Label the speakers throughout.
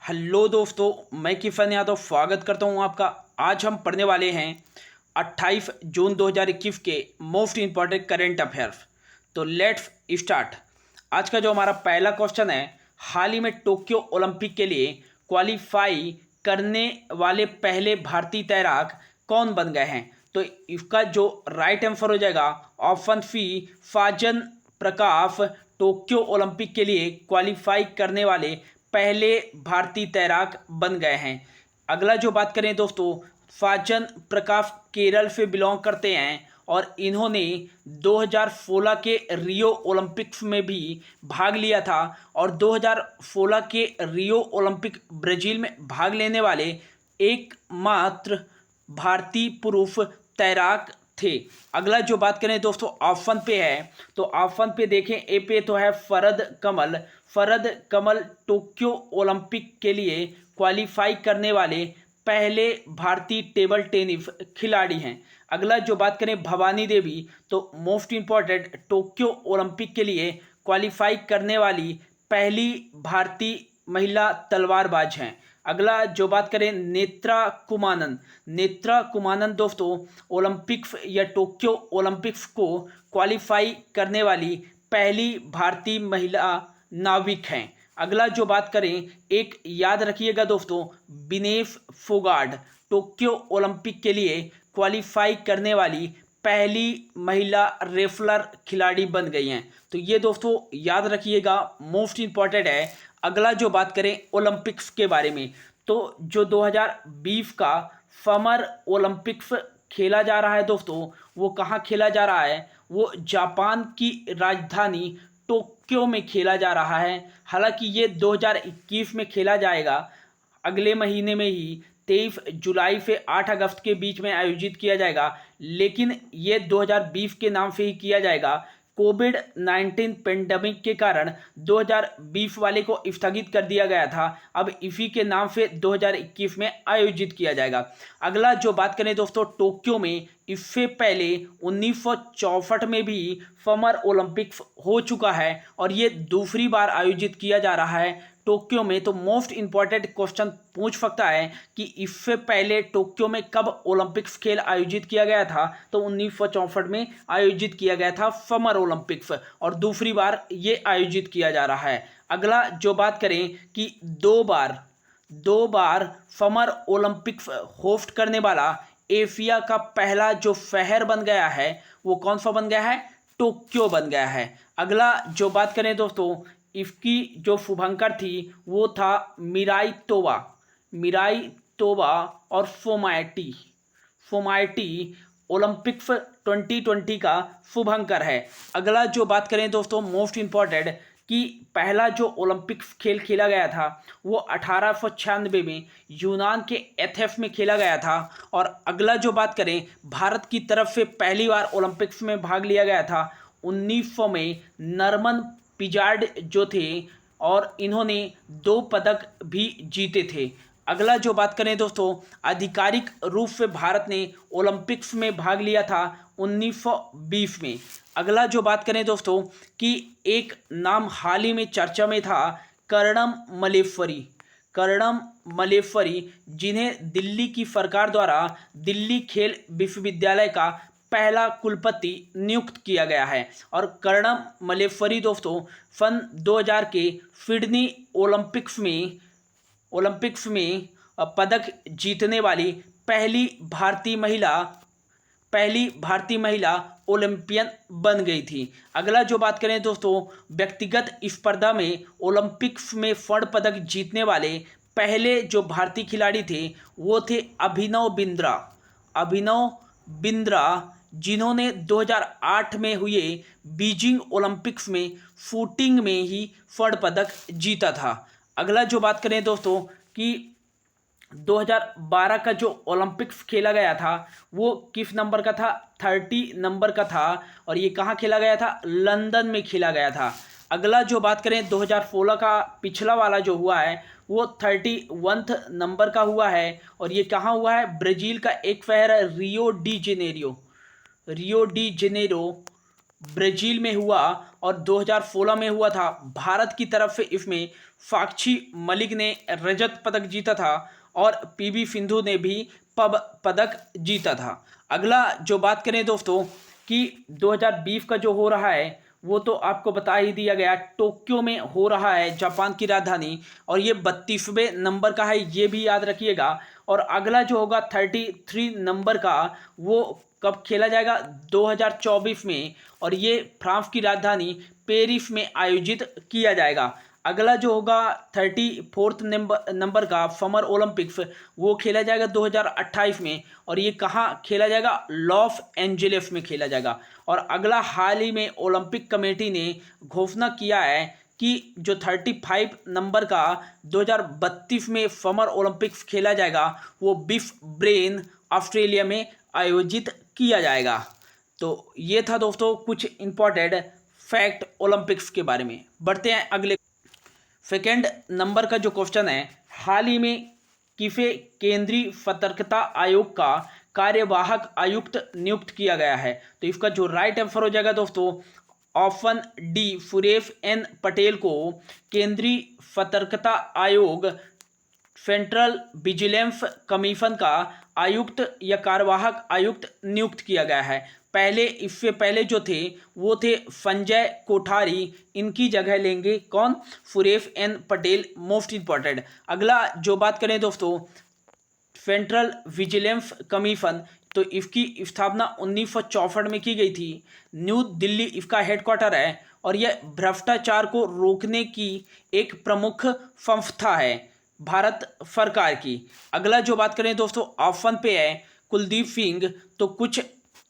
Speaker 1: Hello दोस्तों, मैं किफ़न यादव स्वागत करता हूं आपका। आज हम पढ़ने वाले हैं 28 जून 2021 के मोस्ट इम्पॉर्टेंट करेंट अफेयर्स। तो लेट्स स्टार्ट। आज का जो हमारा पहला क्वेश्चन है, हाल ही में टोक्यो ओलंपिक के लिए क्वालिफाई करने वाले पहले भारतीय तैराक कौन बन गए हैं? तो इसका जो राइट आंसर हो जाएगा ऑप्शन सी, फाजन प्रकाश टोक्यो ओलंपिक के लिए क्वालिफाई करने वाले पहले भारतीय तैराक बन गए हैं। अगला जो बात करें दोस्तों, फाजन प्रकाश केरल से बिलोंग करते हैं और इन्होंने 2016 के रियो ओलंपिक्स में भी भाग लिया था और 2016 के रियो ओलंपिक ब्राज़ील में भाग लेने वाले एकमात्र भारतीय पुरुष तैराक थे। अगला जो बात करें दोस्तों ऑप्शन पे है, तो ऑप्शन पे देखें, ए पे तो है फरद कमल टोक्यो ओलंपिक के लिए क्वालिफाई करने वाले पहले भारतीय टेबल टेनिस खिलाड़ी हैं। अगला जो बात करें भवानी देवी, तो मोस्ट इम्पॉर्टेंट टोक्यो ओलंपिक के लिए क्वालिफाई करने वाली पहली भारतीय महिला तलवारबाज हैं। अगला जो बात करें नेत्रा कुमानन दोस्तों ओलंपिक्स या टोक्यो ओलंपिक्स को क्वालिफाई करने वाली पहली भारतीय महिला नाविक हैं। अगला जो बात करें, एक याद रखिएगा दोस्तों, विनेश फोगाट टोक्यो ओलंपिक के लिए क्वालिफाई करने वाली पहली महिला रेफलर खिलाड़ी बन गई हैं। तो ये दोस्तों याद रखिएगा, मोस्ट इम्पॉर्टेंट है। अगला जो बात करें ओलंपिक्स के बारे में, तो जो 2020 का समर ओलंपिक्स खेला जा रहा है दोस्तों, वो कहाँ खेला जा रहा है? वो जापान की राजधानी टोक्यो में खेला जा रहा है। हालांकि ये 2021 में खेला जाएगा, अगले महीने में ही 23 जुलाई से 8 अगस्त के बीच में आयोजित किया जाएगा, लेकिन ये 2020 के नाम से ही किया जाएगा। कोविड-19 पेंडेमिक के कारण 2020 वाले को स्थगित कर दिया गया था, अब इसी के नाम से 2021 में आयोजित किया जाएगा। अगला जो बात करें दोस्तों, टोक्यो में इससे पहले 1964 में भी समर ओलंपिक्स हो चुका है और ये दूसरी बार आयोजित किया जा रहा है टोक्यो में। तो मोस्ट इम्पॉर्टेंट क्वेश्चन पूछ सकता है कि इससे पहले टोक्यो में कब ओलंपिक्स खेल आयोजित किया गया था? तो 1964 में आयोजित किया गया था समर ओलंपिक्स और दूसरी बार ये आयोजित किया जा रहा है। अगला जो बात करें कि दो बार समर ओलंपिक्स होस्ट करने वाला एशिया का पहला जो शहर बन गया है, वो कौन सा बन गया है? टोक्यो बन गया है। अगला जो बात करें दोस्तों, इसकी जो शुभंकर थी वो था मिराई तोबा और फोमाइटी ओलंपिक्स 2020 का शुभंकर है। अगला जो बात करें दोस्तों, मोस्ट इम्पॉर्टेंट, कि पहला जो ओलंपिक्स खेल खेला गया था वो 1896 में यूनान के एथेंस में खेला गया था। और अगला जो बात करें, भारत की तरफ से पहली बार ओलंपिक्स में भाग लिया गया था 1900 में नॉर्मन पिजार्ड जो थे और इन्होंने 2 पदक भी जीते थे। अगला जो बात करें दोस्तों, आधिकारिक रूप से भारत ने ओलंपिक्स में भाग लिया था 1920 में। अगला जो बात करें दोस्तों, कि एक नाम हाल ही में चर्चा में था, कर्णम मलेश्वरी, जिन्हें दिल्ली की सरकार द्वारा दिल्ली खेल विश्वविद्यालय का पहला कुलपति नियुक्त किया गया है। और कर्णम मलेश्वरी दोस्तों सन 2000 के सिडनी ओलंपिक्स में पदक जीतने वाली पहली भारतीय महिला ओलंपियन बन गई थी। अगला जो बात करें दोस्तों, व्यक्तिगत स्पर्धा में ओलंपिक्स में स्वर्ण पदक जीतने वाले पहले जो भारतीय खिलाड़ी थे वो थे अभिनव बिंद्रा, जिन्होंने 2008 में हुए बीजिंग ओलंपिक्स में शूटिंग में ही स्वर्ण पदक जीता था। अगला जो बात करें दोस्तों, कि 2012 का जो ओलंपिक्स खेला गया था वो किस नंबर का था? 30 नंबर का था और ये कहाँ खेला गया था? लंदन में खेला गया था। अगला जो बात करें 2016 का पिछला वाला जो हुआ है वो 31 नंबर का हुआ है और ये कहाँ हुआ है? ब्राज़ील का एक शहर है रियो डी जेनेरो ब्राज़ील में हुआ और 2016 में हुआ था। भारत की तरफ से इसमें साक्षी मलिक ने रजत पदक जीता था और पीवी सिंधु ने भी पदक जीता था। अगला जो बात करें दोस्तों कि 2020 का जो हो रहा है वो तो आपको बता ही दिया गया, टोक्यो में हो रहा है, जापान की राजधानी, और ये 32वें नंबर का है, ये भी याद रखिएगा। और अगला जो होगा 33 नंबर का, वो कब खेला जाएगा? 2024 में, और ये फ्रांस की राजधानी पेरिस में आयोजित किया जाएगा। अगला जो होगा 34 नंबर का समर ओलंपिक्स, वो खेला जाएगा 2028 में, और ये कहाँ खेला जाएगा? लॉस एंजेलिस में खेला जाएगा। और अगला हाल ही में ओलंपिक कमेटी ने घोषणा किया है कि जो 35 नंबर का 2032 में समर ओलंपिक्स खेला जाएगा, वो ब्रिस्बेन ऑस्ट्रेलिया में आयोजित किया जाएगा। तो ये था दोस्तों कुछ इंपॉर्टेंट फैक्ट ओलंपिक्स के बारे में। बढ़ते हैं अगले। सेकेंड नंबर का जो क्वेश्चन है, हाल ही में किसे केंद्रीय सतर्कता आयोग का कार्यवाहक आयुक्त नियुक्त किया गया है? तो इसका जो राइट आंसर हो जाएगा दोस्तों, option D, Suresh N Patel को केंद्रीय सतर्कता आयोग सेंट्रल विजिलेंस कमीशन का आयुक्त या कार्यवाहक आयुक्त नियुक्त किया गया है। पहले, इससे पहले जो थे वो थे संजय कोठारी, इनकी जगह लेंगे कौन? Suresh N Patel, most important. अगला जो बात करें दोस्तों, सेंट्रल विजिलेंस कमीशन, तो इसकी स्थापना 1964 में की गई थी। न्यू दिल्ली इसका हेडक्वार्टर है, और यह भ्रष्टाचार को रोकने की एक प्रमुख संस्था है भारत सरकार की। अगला जो बात करें दोस्तों, ऑप्शन पे है कुलदीप सिंह। तो कुछ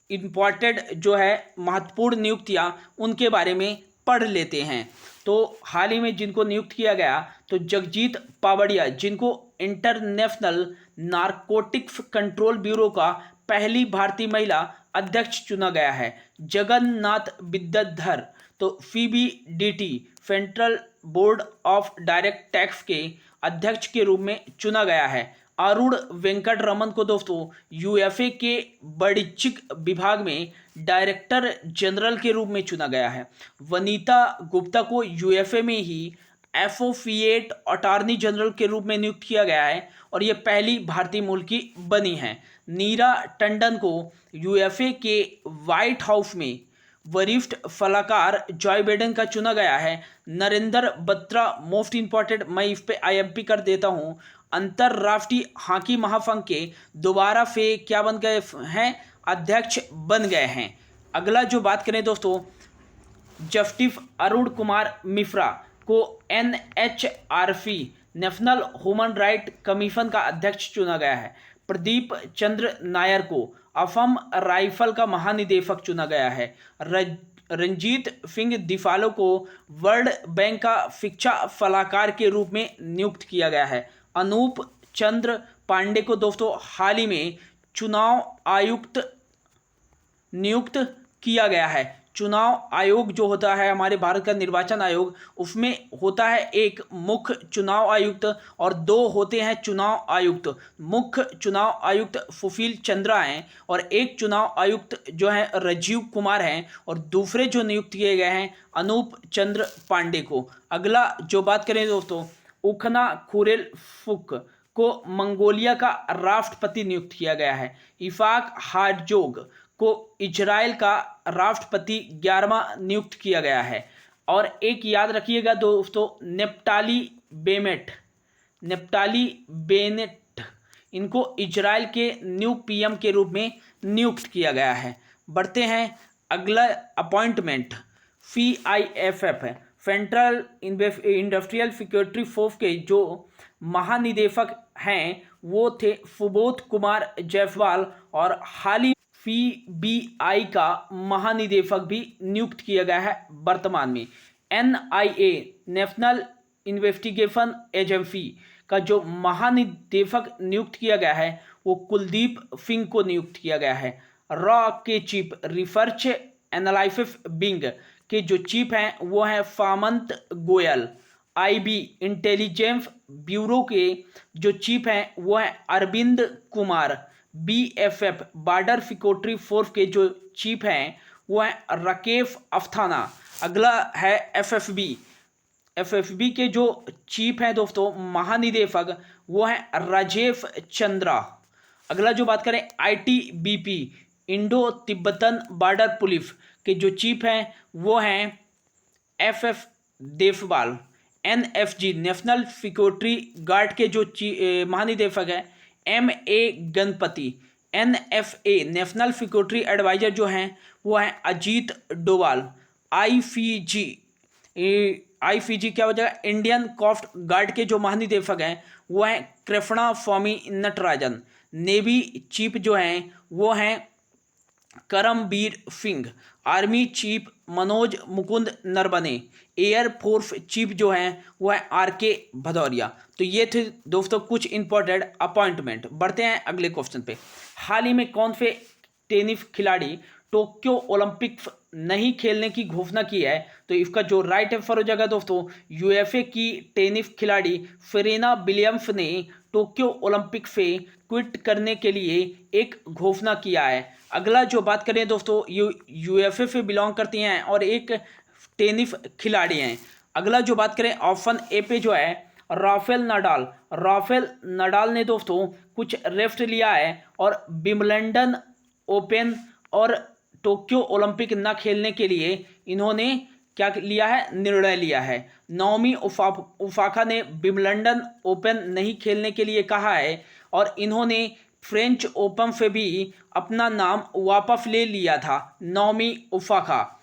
Speaker 1: इम्पॉर्टेंट जो है महत्वपूर्ण नियुक्तियां, उनके बारे में पढ़ लेते हैं। तो हाल ही में जिनको नियुक्त किया गया, तो जगजीत पावड़िया, जिनको इंटरनेशनल नारकोटिक्स कंट्रोल ब्यूरो का पहली भारतीय महिला अध्यक्ष चुना गया है। जगन्नाथ विद्याधर, तो CBDT central board of direct tax के अध्यक्ष के रूप में चुना गया है। अरुण वेंकट रमन को दोस्तों यूएफए के वाणिज्यिक विभाग में डायरेक्टर जनरल के रूप में चुना गया है। वनीता गुप्ता को यूएफए में ही एसोसिएट अटॉर्नी जनरल के रूप में नियुक्त किया गया है, और ये पहली भारतीय मूल की बनी है। नीरा टंडन को यूएफए के व्हाइट हाउस में वरिष्ठ सलाहकार जॉय बाइडेन का चुना गया है। नरेंद्र बत्रा, मोस्ट इंपॉर्टेंट, मैं इस पे आईएमपी कर देता हूँ, अंतरराष्ट्रीय हॉकी महासंघ के दोबारा से क्या बन गए हैं? अध्यक्ष बन गए हैं। अगला जो बात करें दोस्तों, जस्टिस अरुण कुमार मिश्रा को NHRC national human right commission का अध्यक्ष चुना गया है। प्रदीप चंद्र नायर को असम राइफल का महानिदेशक चुना गया है। रंजीत सिंह दिफालो को वर्ल्ड बैंक का शिक्षा सलाहकार के रूप में नियुक्त किया गया है। अनूप चंद्र पांडे को दोस्तों हाल ही में चुनाव आयुक्त नियुक्त किया गया है। चुनाव आयोग जो होता है हमारे भारत का निर्वाचन आयोग, उसमें होता है एक मुख्य चुनाव आयुक्त और दो होते हैं चुनाव आयुक्त। मुख्य चुनाव आयुक्त सुशील चंद्रा हैं, और एक चुनाव आयुक्त जो है राजीव कुमार हैं, और दूसरे जो नियुक्त किए गए हैं अनूप चंद्र पांडे को। अगला जो बात करें दोस्तों, उखना खुरेल फुक को मंगोलिया का राष्ट्रपति नियुक्त किया गया है। इफाक हार्जोग को इजराइल का राष्ट्रपति 11वां नियुक्त किया गया है। और एक याद रखिएगा दोस्तों, नेप्टाली बेनेट, इनको इजराइल के न्यू पीएम के रूप में नियुक्त किया गया है। बढ़ते हैं अगला अपॉइंटमेंट, CIFF है, सेंट्रल इंडस्ट्रियल सिक्योरिटी फोर्स के जो महानिदेशक हैं वो थे सुबोध कुमार जायसवाल, और हाल ही CBI का महानिदेशक भी नियुक्त किया गया है वर्तमान में। NIA नेशनल इन्वेस्टिगेशन एजेंसी का जो महानिदेशक नियुक्त किया गया है वो कुलदीप सिंह को नियुक्त किया गया है। रॉ के चीफ रिसर्च एनालिसिस विंग के जो चीफ हैं वो हैं Samant Goyal. IB intelligence bureau के जो चीफ हैं वो हैं Arvind Kumar. BFF border security force के जो चीफ हैं वो हैं राकेश अस्थाना। अगला है FFB एफएफबी के जो चीफ हैं दोस्तों, महानिदेशक, वो हैं राजेश चंद्रा। अगला जो बात करें ITBP, Indo Tibetan border police के जो चीफ हैं वो हैं FF Deswal. NFG, national security guard के जो महानिदेशक हैं MA Ganapathy. NFA, national security advisor जो हैं वो हैं अजीत डोवाल। आईसीजी क्या हो जाएगा, इंडियन कोस्ट गार्ड के जो महानिदेशक हैं वो हैं कृष्णा स्वामी नटराजन। नेवी चीफ जो हैं वो हैं Karambir Singh. Army chief Manoj Mukund Naravane. Air force chief जो हैं वो है आरके भदौरिया। तो ये थे दोस्तों कुछ इंपॉर्टेंट अपॉइंटमेंट। बढ़ते हैं अगले क्वेश्चन पे। हाल ही में कौन से टेनिस खिलाड़ी टोक्यो ओलंपिक्स नहीं खेलने की घोषणा की है? तो इसका जो राइट आंसर हो जाएगा दोस्तों, यूएफए की टेनिस खिलाड़ी सेरेना विलियम्स ने टोक्यो ओलंपिक से क्विट करने के लिए एक घोषणा किया है। अगला जो बात करें दोस्तों, यूएफए से बिलोंग करती हैं और एक टेनिस खिलाड़ी हैं। अगला जो बात करें ऑप्शन ए पे जो है राफेल नडाल। राफेल नडाल ने दोस्तों कुछ रेस्ट लिया है और विंबलडन ओपन और टोक्यो ओलंपिक न खेलने के लिए इन्होंने क्या लिया है, निर्णय लिया है। नाओमी ओसाका ने विंबलडन ओपन नहीं खेलने के लिए कहा है और इन्होंने फ्रेंच ओपन से भी अपना नाम वापस ले लिया था। नाओमी ओसाका,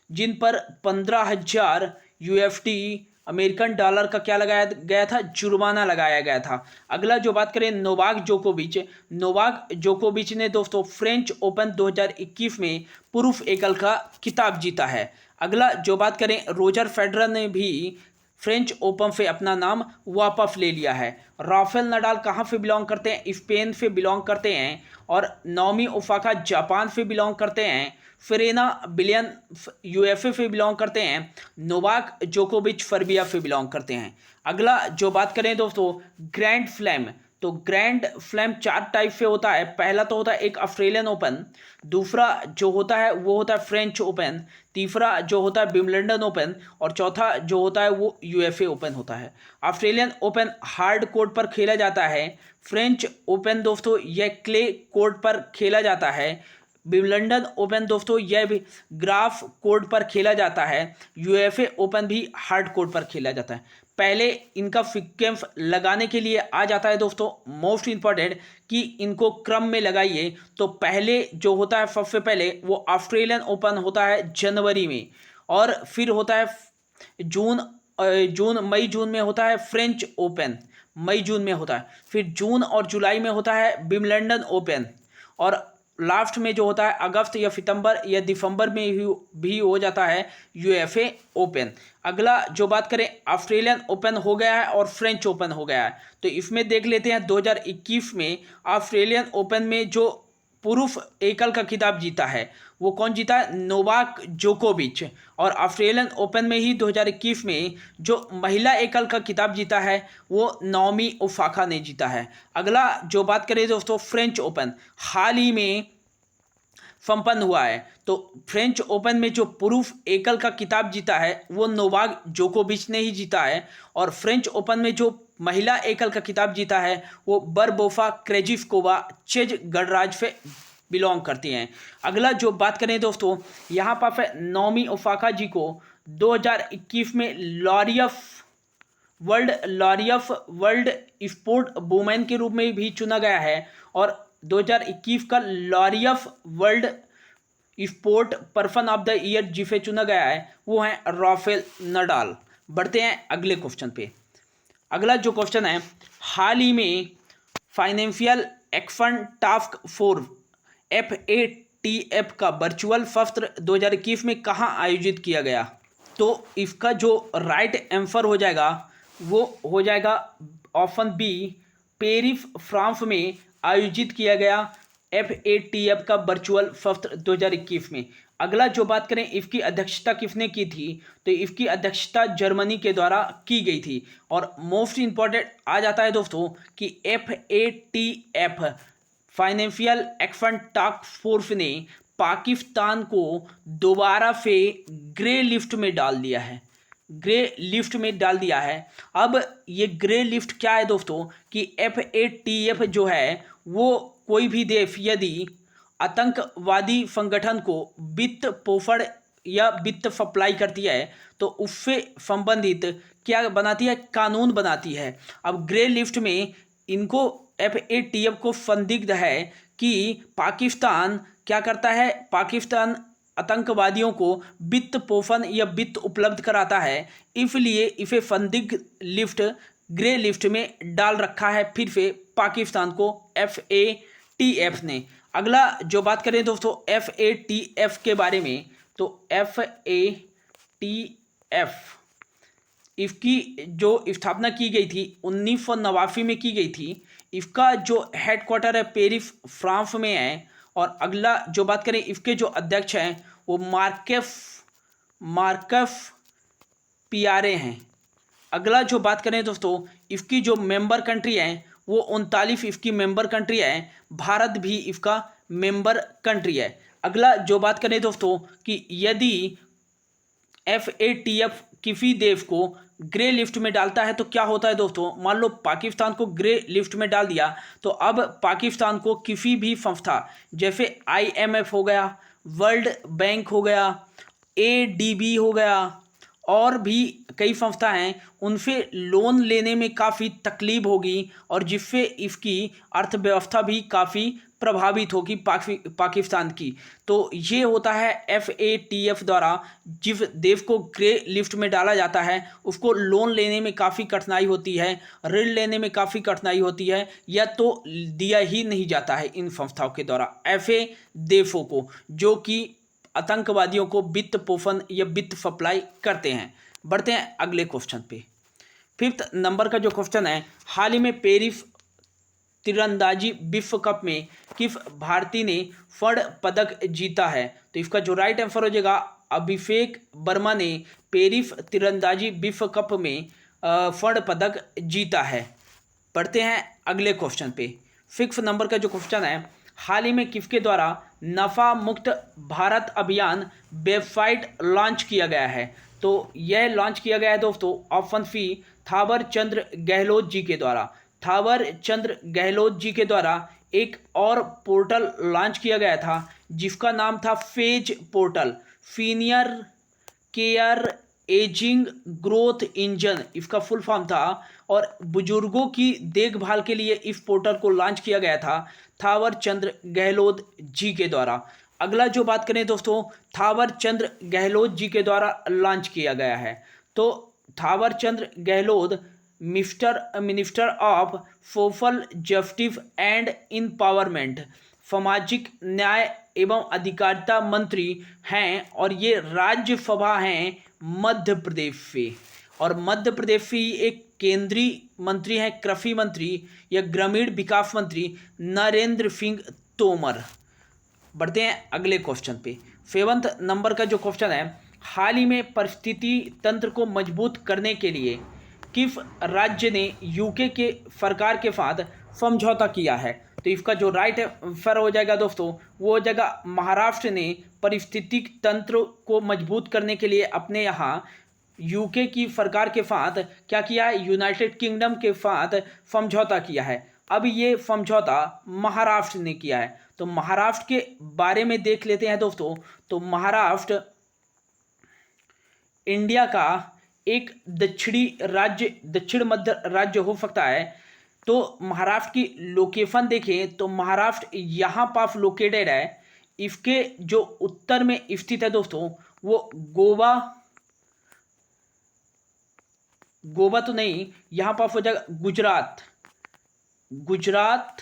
Speaker 1: जिन पर 15,000 यूएसडी अमेरिकन डॉलर का क्या लगाया गया था, जुर्माना लगाया गया था। अगला जो बात करें नोवाक जोकोविच। नोवाक जोकोविच ने दोस्तों फ्रेंच ओपन 2021 में पुरुष एकल का खिताब जीता है। अगला जो बात करें रोजर फेडरर ने भी फ्रेंच ओपन से अपना नाम वापस ले लिया है। राफेल नडाल कहाँ से बिलोंग करते हैं? स्पेन से बिलोंग करते हैं। और नाओमी ओसाका जापान से बिलोंग करते हैं। सेरेना विलियम्स यूएसए से बिलोंग करते हैं। नोवाक जोकोविच सर्बिया से बिलोंग करते हैं। अगला जो बात करें दोस्तों ग्रैंड स्लैम, तो ग्रैंड स्लैम 4 टाइप से होता है। पहला तो होता है एक ऑस्ट्रेलियन ओपन, दूसरा जो होता है वो होता है फ्रेंच ओपन, तीसरा जो होता है विंबलडन ओपन और चौथा जो होता है वो यूएफए ओपन होता है। ऑस्ट्रेलियन ओपन हार्ड कोर्ट पर खेला जाता है। फ्रेंच ओपन दोस्तों यह क्ले कोर्ट पर खेला जाता है। विंबलडन ओपन दोस्तों यह भी ग्राफ कोर्ट पर खेला जाता है। यूएफए ओपन भी हार्ड कोर्ट पर खेला जाता है। पहले इनका सीक्वेंस लगाने के लिए आ जाता है दोस्तों, मोस्ट इंपॉर्टेंट कि इनको क्रम में लगाइए। तो पहले जो होता है सबसे पहले वो ऑस्ट्रेलियन ओपन होता है जनवरी में, और फिर होता है मई जून में होता है फ्रेंच ओपन, मई जून में होता है। फिर जून और जुलाई में होता है विंबलडन ओपन, और लास्ट में जो होता है अगस्त या सितंबर या दिसंबर में भी हो जाता है यूएफए ओपन। अगला जो बात करें ऑस्ट्रेलियन ओपन हो गया है और फ्रेंच ओपन हो गया है। तो इसमें देख लेते हैं 2021 में ऑस्ट्रेलियन ओपन में जो पुरुष एकल का खिताब जीता है वो कौन जीता है, नोवाक जोकोविच। और ऑस्ट्रेलियन ओपन में ही 2021 में जो महिला एकल का खिताब जीता है वो नाओमी ओसाका ने जीता है। अगला जो बात करें दोस्तों फ्रेंच ओपन, हाल ही में संपन्न हुआ है। तो फ्रेंच ओपन में जो पुरुष एकल का खिताब जीता है वो नोवाक जोकोविच ने ही जीता है, और फ्रेंच ओपन में जो महिला एकल का खिताब जीता है वो बरबोसा क्रेजिस्कोवा चेज गणराज्य से बिलोंग करती हैं। अगला जो बात करें दोस्तों यहाँ पर नाओमी ओसाका जी को 2021 में लॉरियफ वर्ल्ड स्पोर्ट वुमेन के रूप में भी चुना गया है, और 2021 का Laureus world sport person of the year जिसे चुना गया है वो है राफेल नडाल। बढ़ते हैं अगले क्वेश्चन पे। अगला जो क्वेश्चन है, हाल ही में financial action task force FATF का वर्चुअल सत्र 2021 में कहाँ आयोजित किया गया? तो इसका जो राइट आंसर हो जाएगा वो हो जाएगा ऑप्शन बी, पेरिस फ्रांस में आयोजित किया गया FATF का वर्चुअल सत्र 2021 में। अगला जो बात करें इसकी अध्यक्षता किसने की थी, तो इसकी अध्यक्षता जर्मनी के द्वारा की गई थी। और मोस्ट इंपॉर्टेंट आ जाता है दोस्तों कि FATF financial action task force ने पाकिस्तान को दोबारा से ग्रे लिस्ट में डाल दिया है। ग्रे लिस्ट में डाल दिया है। अब ये ग्रे लिस्ट क्या है दोस्तों कि FATF जो है वो कोई भी देश यदि आतंकवादी संगठन को वित्त पोषण या वित्त सप्लाई करती है तो उससे संबंधित क्या बनाती है, कानून बनाती है। अब ग्रे लिस्ट में इनको FATF को संदिग्ध है कि पाकिस्तान क्या करता है, पाकिस्तान आतंकवादियों को वित्त पोषण या वित्त उपलब्ध कराता है, इसलिए इसे संदिग्ध लिस्ट ग्रे लिस्ट में डाल रखा है फिर से पाकिस्तान को FATF ने। अगला जो बात करें दोस्तों FATF के बारे में, तो FATF इसकी जो स्थापना की गई थी 1989 में की गई थी। इसका जो हेडक्वार्टर है पेरिस फ्रांस में है। और अगला जो बात करें इसके जो अध्यक्ष हैं वो मार्कस पियारे हैं। अगला जो बात करें दोस्तों इसकी जो मेंबर कंट्री है वो 39 इसकी मेंबर कंट्री है, भारत भी इसका मेंबर कंट्री है। अगला जो बात करें दोस्तों कि यदि FATF किसी देश को ग्रे लिस्ट में डालता है तो क्या होता है दोस्तों, मान लो पाकिस्तान को ग्रे लिस्ट में डाल दिया तो अब पाकिस्तान को किसी भी संस्था जैसे IMF हो गया, वर्ल्ड बैंक हो गया, ADB हो गया और भी कई संस्था हैं उनसे लोन लेने में काफ़ी तकलीफ होगी और जिससे इसकी अर्थव्यवस्था भी काफ़ी प्रभावित होगी पाकिस्तान की। तो ये होता है FATF द्वारा जिस देश को ग्रे लिस्ट में डाला जाता है उसको लोन लेने में काफ़ी कठिनाई होती है, ऋण लेने में काफ़ी कठिनाई होती है या तो दिया ही नहीं जाता है इन संस्थाओं के द्वारा ऐसे देशों को जो कि आतंकवादियों को वित्त पोषण या वित्त सप्लाई करते हैं। बढ़ते हैं अगले क्वेश्चन पे। 5th नंबर का जो क्वेश्चन है, हाल ही में पेरिस तीरंदाजी विश्व कप में किस भारतीय ने स्वर्ण पदक जीता है? तो इसका जो राइट आंसर हो जाएगा अभिषेक वर्मा ने पेरिस तीरंदाजी विश्व कप में स्वर्ण पदक जीता है। बढ़ते हैं अगले क्वेश्चन पे। 6th नंबर का जो क्वेश्चन है, हाल ही में किसके द्वारा नफा मुक्त भारत अभियान वेबसाइट लॉन्च किया गया है? तो यह लॉन्च किया गया है दोस्तों ऑप्शन सी थावर चंद गहलोत जी के द्वारा। थावर चंद गहलोत जी के द्वारा एक और पोर्टल लॉन्च किया गया था जिसका नाम था phase portal, senior care ageing growth engine इसका फुल फॉर्म था। और बुजुर्गों की देखभाल के लिए इस पोर्टल को लॉन्च किया गया था थावर चंद गहलोत जी के द्वारा। अगला जो बात करें दोस्तों थावर चंद गहलोत जी के द्वारा लॉन्च किया गया है। तो Thawar Chand Gehlot minister of social justice and empowerment सामाजिक न्याय एवं अधिकारिता मंत्री हैं और ये राज्यसभा हैं मध्य प्रदेश से। और मध्य प्रदेश से एक केंद्रीय मंत्री हैं कृषि मंत्री या ग्रामीण विकास मंत्री नरेंद्र सिंह तोमर। बढ़ते हैं अगले क्वेश्चन पे। 7th नंबर का जो क्वेश्चन है, हाल ही में परिस्थिति तंत्र को मजबूत करने के लिए किस राज्य ने UK के सरकार के साथ समझौता किया है? तो इसका जो राइट आंसर हो जाएगा दोस्तों वो हो जाएगा महाराष्ट्र ने परिस्थितिक तंत्र को मजबूत करने के लिए अपने यहाँ UK की सरकार के साथ क्या किया है, यूनाइटेड किंगडम के साथ समझौता किया है। अब ये समझौता महाराष्ट्र ने किया है। तो महाराष्ट्र के बारे में देख लेते हैं दोस्तों। तो महाराष्ट्र इंडिया का एक दक्षिण मध्य राज्य हो सकता है। तो महाराष्ट्र की लोकेशन देखें तो महाराष्ट्र यहाँ पास लोकेटेड है। इसके जो उत्तर में स्थित है दोस्तों वो गोवा तो नहीं, यहाँ पास हो जाएगा गुजरात,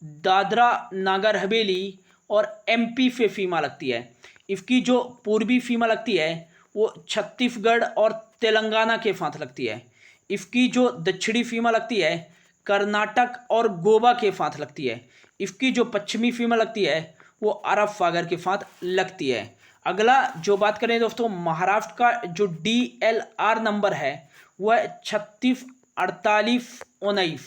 Speaker 1: दादरा नागर हवेली और MP से सीमा लगती है। इसकी जो पूर्वी सीमा लगती है वो छत्तीसगढ़ और तेलंगाना के साथ लगती है। इसकी जो दक्षिणी सीमा लगती है कर्नाटक और गोवा के साथ लगती है। इसकी जो पश्चिमी सीमा लगती है वो अरब सागर के साथ लगती है। अगला जो बात करें दोस्तों महाराष्ट्र का जो DLR नंबर है वह 364819।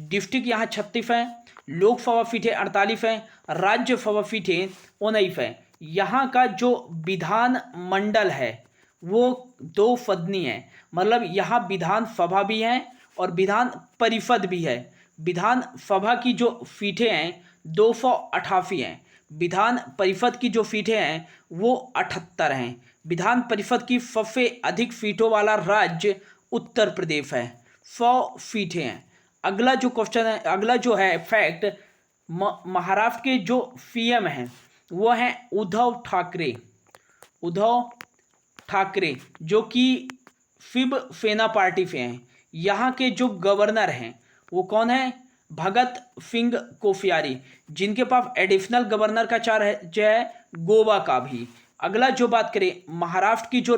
Speaker 1: डिस्ट्रिक्ट यहाँ 36 है, लोकसभा सीटें 48 हैं, राज्यसभा सीटें 19 हैं। यहाँ का जो विधान मंडल है वो दो फदनी है, मतलब यहाँ विधान सभा भी है और विधान परिषद भी है। विधान सभा की जो सीटें हैं 288 हैं, विधान परिषद की जो सीटें हैं वो 78 हैं। विधान परिषद की सबसे अधिक सीटों वाला राज्य उत्तर प्रदेश है, 100 सीटें हैं। अगला जो क्वेश्चन है, अगला जो है फैक्ट, महाराष्ट्र के जो सीएम हैं वो हैं उद्धव ठाकरे। उद्धव ठाकरे जो कि शिवसेना पार्टी से हैं। यहाँ के जो गवर्नर हैं वो कौन है? भगत सिंह कोश्यारी, जिनके पास एडिशनल गवर्नर का चार्ज है गोवा का भी। अगला जो बात करें, महाराष्ट्र की जो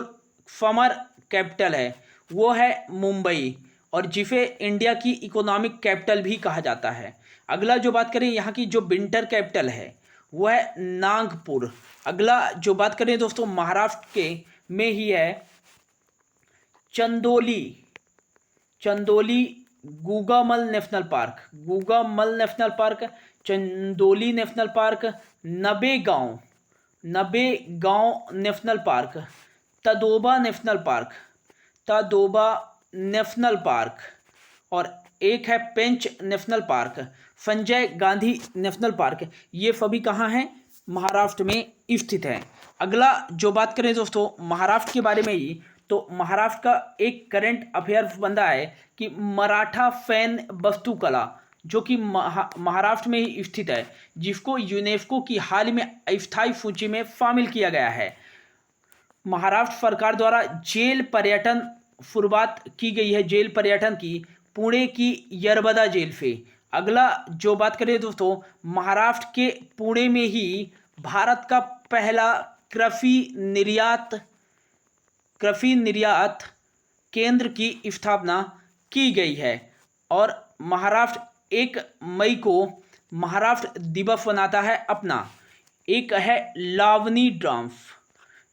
Speaker 1: समर कैपिटल है वो है मुंबई, और जिसे इंडिया की इकोनॉमिक कैपिटल भी कहा जाता है। अगला जो बात करें, यहाँ की जो विंटर कैपिटल है वो है नागपुर। अगला जो बात करें दोस्तों, महाराष्ट्र के में ही है Chandoli. Chandoli Gugamal national park, Gugamal national park, Chandoli national park, Navegaon national park, Tadoba national park, Tadoba national park, और एक है Pench national park, Sanjay Gandhi national park. ये सभी कहाँ हैं? महाराष्ट्र में स्थित है। अगला जो बात करें दोस्तों महाराष्ट्र के बारे में ही, तो महाराष्ट्र का एक करंट अफेयर बंदा है कि मराठा फैन वास्तुकला, जो कि महाराष्ट्र में ही स्थित है, जिसको यूनेस्को की हाल ही में अस्थायी सूची में शामिल किया गया है। महाराष्ट्र सरकार द्वारा जेल पर्यटन शुरुआत की गई है, जेल पर्यटन की, पुणे की यरबदा जेल से। अगला जो बात करें दोस्तों, महाराष्ट्र के पुणे में ही भारत का पहला कृषि निर्यात केंद्र की स्थापना की गई है। और महाराष्ट्र 1 मई को महाराष्ट्र दिवस मनाता है अपना। एक है लावनी डांस,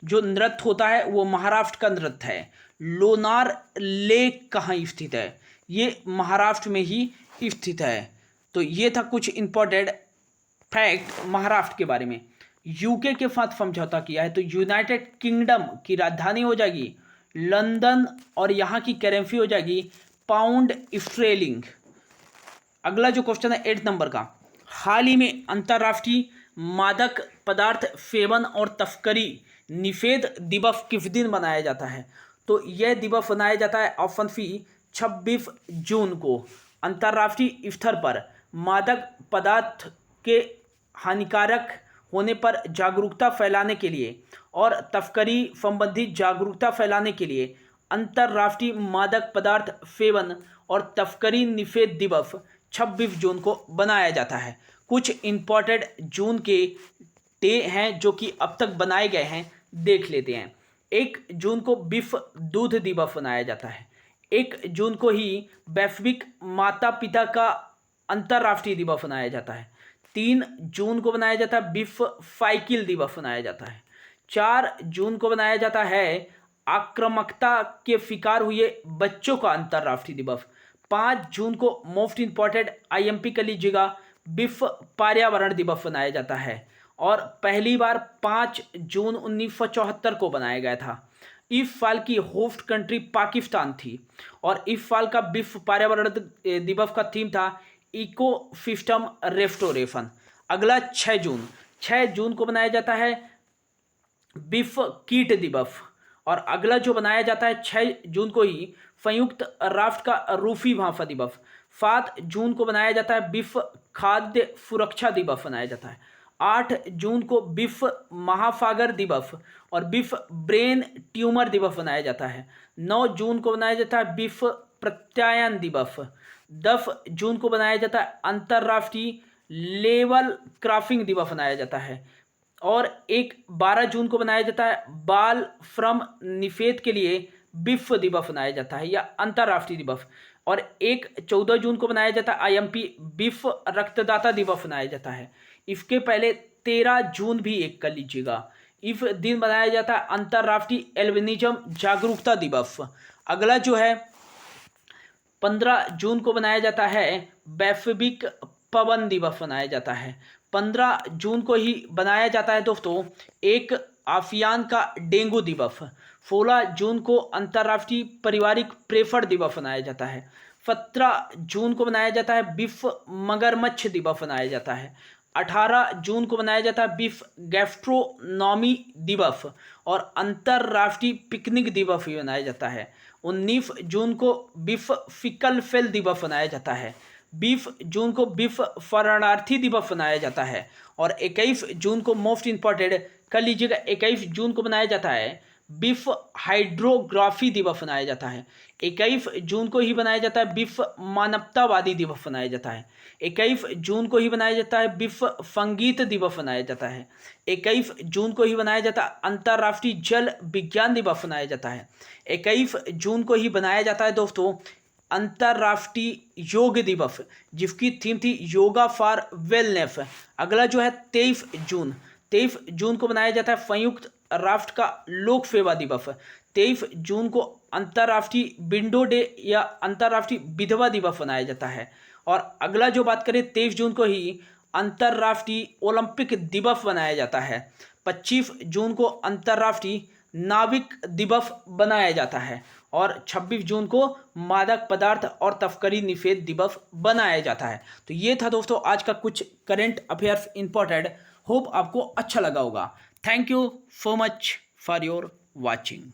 Speaker 1: जो नृत्य होता है वो महाराष्ट्र का नृत्य है। लोनार लेक कहाँ स्थित है? ये महाराष्ट्र में ही स्थित है। तो ये था कुछ इंपॉर्टेंट फैक्ट महाराष्ट्र के बारे में। यूके के साथ समझौता किया है, तो यूनाइटेड किंगडम की राजधानी हो जाएगी लंदन, और यहाँ की करेंसी हो जाएगी पाउंड स्ट्रेलिंग। अगला जो क्वेश्चन है 8 नंबर का, हाल ही में अंतर्राष्ट्रीय मादक पदार्थ सेवन और तस्करी निषेध दिवस किस दिन मनाया जाता है? तो यह दिवस मनाया जाता है ऑप्शन सी 26 जून को। अंतर्राष्ट्रीय स्तर पर मादक पदार्थ के हानिकारक होने पर जागरूकता फैलाने के लिए और तस्करी संबंधी जागरूकता फैलाने के लिए अंतर्राष्ट्रीय मादक पदार्थ सेवन और तस्करी निषेध दिवस 26 जून को बनाया जाता है। कुछ इम्पोर्टेंट जून के डे हैं जो कि अब तक बनाए गए हैं, देख लेते हैं। 1 जून को विश्व दूध दिवस मनाया जाता है। 1 जून को ही वैश्विक माता पिता का अंतर्राष्ट्रीय दिवस मनाया जाता है। 3 जून को बनाया जाता है विश्व साइकिल दिवस मनाया जाता है। 4 जून को बनाया जाता है आक्रामकता के शिकार हुए बच्चों का अंतर्राष्ट्रीय दिवस। 5 जून को मोस्ट इंपॉर्टेंट IMP कर लीजिएगा, विश्व पर्यावरण दिवस मनाया जाता है, और पहली बार 5 जून 1974 को बनाया गया था। इस साल की होस्ट कंट्री पाकिस्तान थी, और इस साल का विश्व पर्यावरण दिवस का थीम था इको सिस्टम रेस्टोरेशन। अगला 6 जून को बनाया जाता है विश्व कीट दिवस, और अगला जो बनाया जाता है 6 जून को ही संयुक्त राष्ट्र का रूसी भाषा दिवस। 7 जून को बनाया जाता है विश्व खाद्य सुरक्षा दिवस मनाया जाता है। 8 जून को विश्व महासागर दिवस और विश्व ब्रेन ट्यूमर दिवस मनाया जाता है। 9 जून को बनाया जाता है विश्व प्रत्यायन दिवस। 10 जून को बनाया जाता है अंतर्राष्ट्रीय लेवल क्रॉसिंग दिवस मनाया जाता है, और 12 जून को बनाया जाता है बाल श्रम निषेध के लिए विश्व दिवस मनाया जाता है या अंतर्राष्ट्रीय दिवस, और 14 जून को बनाया जाता है IMP विश्व रक्तदाता दिवस मनाया जाता है। इसके पहले 13 जून भी एक कर लीजिएगा, इस दिन बनाया जाता है अंतर्राष्ट्रीय एल्बिनिज्म जागरूकता दिवस। अगला जो है 15 जून को बनाया जाता है वैश्विक पवन दिवस मनाया जाता है। 15 जून को ही बनाया जाता है दोस्तों एक अफियान का डेंगू दिवस। 16 जून को अंतर्राष्ट्रीय पारिवारिक प्रेफर दिवस मनाया जाता है। 17 जून को मनाया जाता है विश्व मगरमच्छ दिवस मनाया जाता है। 18 जून को मनाया जाता है विश्व गैस्ट्रोनॉमी दिवस और अंतर्राष्ट्रीय पिकनिक दिवस भी मनाया जाता है। 19 जून को विश्व फिकल फेल दिवस मनाया जाता है। 20 जून को विश्व शरणार्थी दिवस मनाया जाता है और 21 जून को मोस्ट इंपॉर्टेंट कर लीजिएगा, 21 जून को मनाया जाता है विश्व हाइड्रोग्राफी दिवस मनाया जाता है। 21 जून को ही मनाया जाता है विश्व मानवतावादी दिवस मनाया जाता है। 21 जून को ही मनाया जाता है विश्व संगीत दिवस मनाया जाता है। 21 जून को ही मनाया जाता है अंतर्राष्ट्रीय जल विज्ञान दिवस मनाया जाता है। 21 जून को ही बनाया जाता है दोस्तों अंतर्राष्ट्रीय योग दिवस, जिसकी थीम थी योगा फॉर वेलनेस। अगला जो है 23 जून को मनाया जाता है संयुक्त राष्ट्र का लोक सेवा दिवस। 23 जून को अंतर्राष्ट्रीय विंडो डे या अंतर्राष्ट्रीय विधवा दिवस मनाया जाता है। और अगला जो बात करें 23 जून को ही अंतर्राष्ट्रीय ओलंपिक दिवस मनाया जाता है। 25 जून को अंतर्राष्ट्रीय नाविक दिवस बनाया जाता है और 26 जून को मादक पदार्थ और तस्करी निषेध दिवस बनाया जाता है। तो ये था दोस्तों आज का कुछ करंट अफेयर्स इंपॉर्टेंट। होप आपको अच्छा लगा होगा। Thank you so much for your watching.